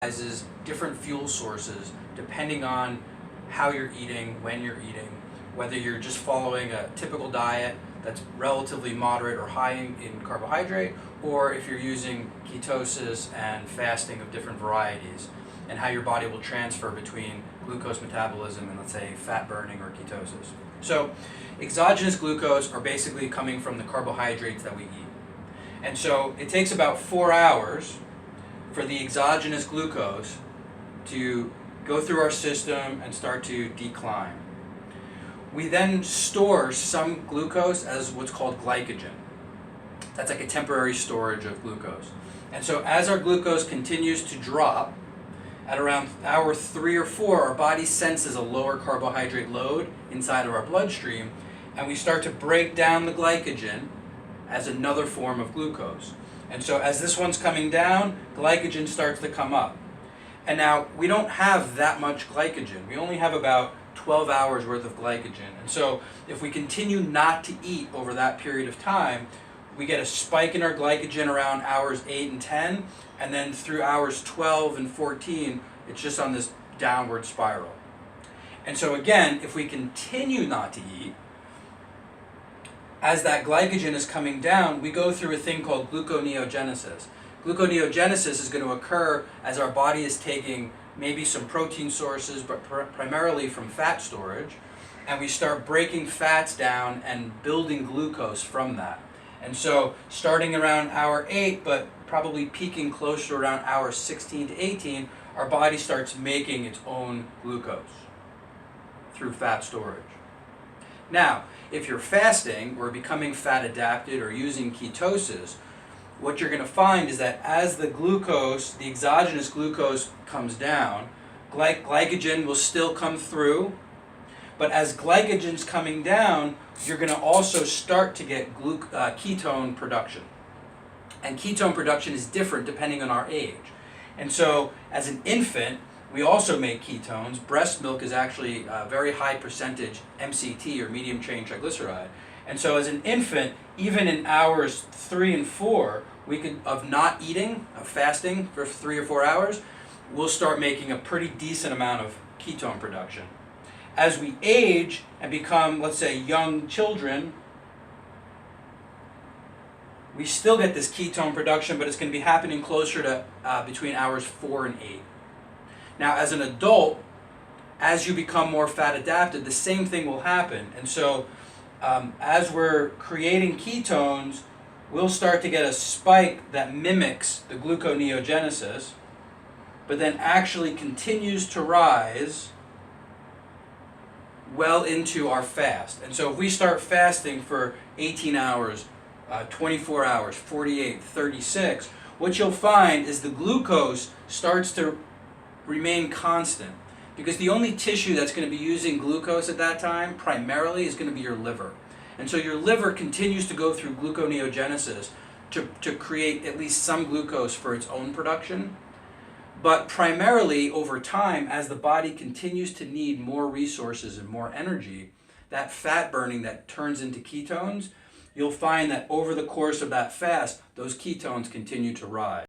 utilizes different fuel sources depending on how you're eating, when you're eating, whether you're just following a typical diet that's relatively moderate or high in carbohydrate, or if you're using ketosis and fasting of different varieties, and how your body will transfer between glucose metabolism and, let's say, fat burning or ketosis. So exogenous glucose are basically coming from the carbohydrates that we eat. And so it takes about 4 hours for the exogenous glucose to go through our system and start to decline. We then store some glucose as what's called glycogen. That's like a temporary storage of glucose. And so as our glucose continues to drop, at around hour 3 or 4, our body senses a lower carbohydrate load inside of our bloodstream, and we start to break down the glycogen as another form of glucose. And so as this one's coming down, glycogen starts to come up. And now we don't have that much glycogen. We only have about 12 hours worth of glycogen. And so if we continue not to eat over that period of time, we get a spike in our glycogen around hours 8 and 10, and then through hours 12 and 14, it's just on this downward spiral. And so again, if we continue not to eat, as that glycogen is coming down, we go through a thing called gluconeogenesis. Gluconeogenesis is going to occur as our body is taking maybe some protein sources, but primarily from fat storage, and we start breaking fats down and building glucose from that. And so starting around hour 8, but probably peaking closer around hour 16 to 18, our body starts making its own glucose through fat storage. Now, if you're fasting or becoming fat adapted or using ketosis, what you're going to find is that as the glucose, the exogenous glucose comes down, glycogen will still come through, but as glycogen's coming down, you're going to also start to get ketone production. And ketone production is different depending on our age. And so as an infant, we also make ketones. Breast milk is actually a very high percentage MCT, or medium chain triglyceride. And so as an infant, even in hours 3 and 4, of not eating, of fasting for 3 or 4 hours, we'll start making a pretty decent amount of ketone production. As we age and become, let's say, young children, we still get this ketone production, but it's going to be happening closer to between hours 4 and 8. Now, as an adult, as you become more fat adapted, the same thing will happen. And so as we're creating ketones, we'll start to get a spike that mimics the gluconeogenesis, but then actually continues to rise well into our fast. And so if we start fasting for 18 hours, 24 hours, 48, 36, what you'll find is the glucose starts to remain constant, because the only tissue that's going to be using glucose at that time primarily is going to be your liver. And so your liver continues to go through gluconeogenesis to create at least some glucose for its own production. But primarily over time, as the body continues to need more resources and more energy, that fat burning that turns into ketones, you'll find that over the course of that fast, those ketones continue to rise.